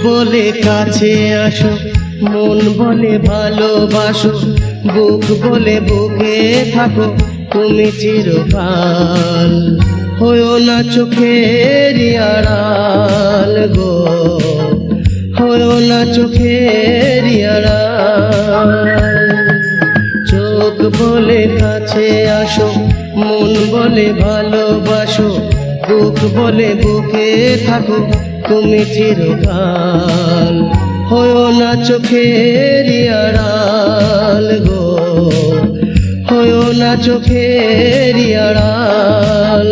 বলে কাছে আসো, মন বলে ভালোবাসো, বুক বলে বুকে থাকো তুমি চিরকাল। হয়ো না চোখের আড়াল গো, হয়ো না চোখের আড়াল। চোখ বলে কাছে আসো, মন বলে ভালোবাসো, বুক বলে বুকে থাকো তুমি চিরকাল। হয়ো না চোখের আড়াল গো, হয়ো না চোখের আড়াল।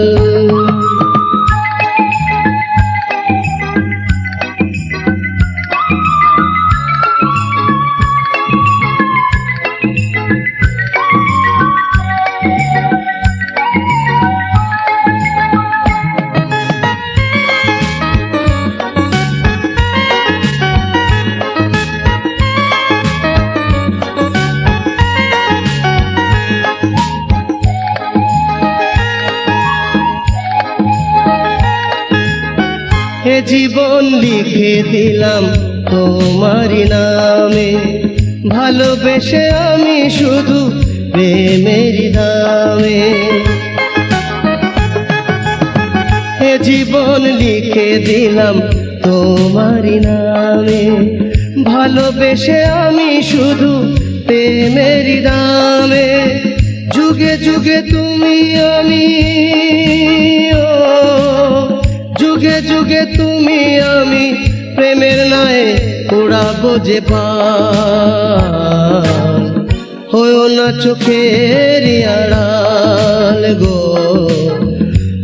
এ জীবন লিখে দিলাম তোমারি নামে, ভালোবেসে আমি শুধু প্রেমের দামে। এ জীবন লিখে দিলাম তোমারি নামে, ভালোবেসে আমি শুধু প্রেমের দামে। যুগে যুগে তুমি আমি, যুগে যুগে তুমি আমি প্রেমের নায়ে উড়াবো যে পাল। হয়ো না চোখের আড়াল গো,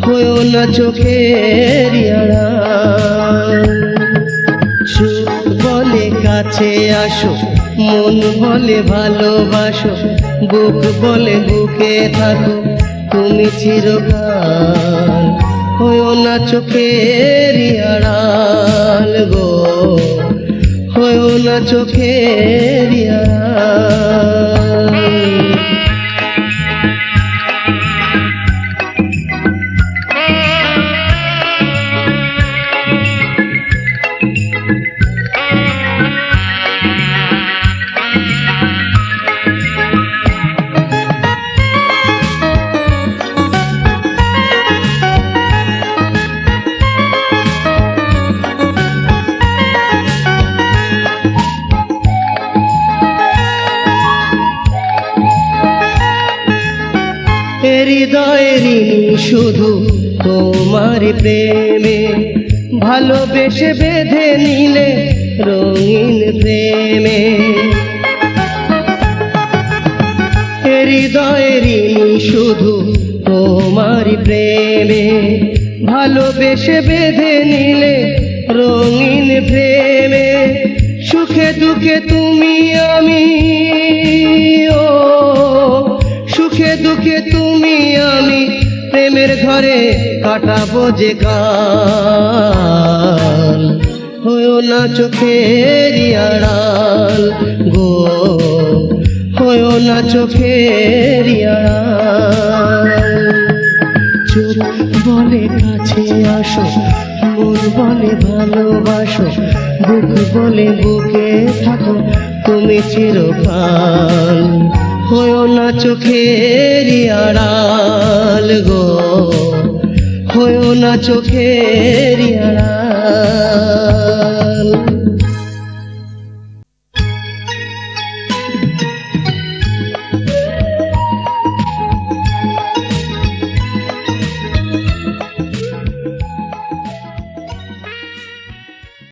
হয়ো না চোখের আড়াল। চোখ বলে কাছে আসো, মন বলে ভালোবাসো, বুক বলে বুকে থাকো তুমি চিরকাল। হয়ো না চোখের আড়াল গো, হয়ো না চোখের আড়াল। হৃদয়েরই শুধু তোমার প্রেমে, ভালোবেসে বেঁধে নিলে রঙিন প্রেমে। হৃদয়েরই শুধু তোমার প্রেমে, ভালোবেসে বেঁধে নিলে রঙিন প্রেমে। সুখে দুঃখে তুমি আমি, ও সুখে দুঃখে তুমি আমি প্রেমের ঘরে কাটাবো যে কাল। হয়ো না চোখের আড়াল গো, হয়ো না চোখের আড়াল। চোখ বলে কাছে আসো, মন বলে ভালোবাসো, বুক বলে বুকে থাকো তুমি চিরকাল। হয়ো না চোখের আড়াল গো, হয়ো না চোখের আড়াল।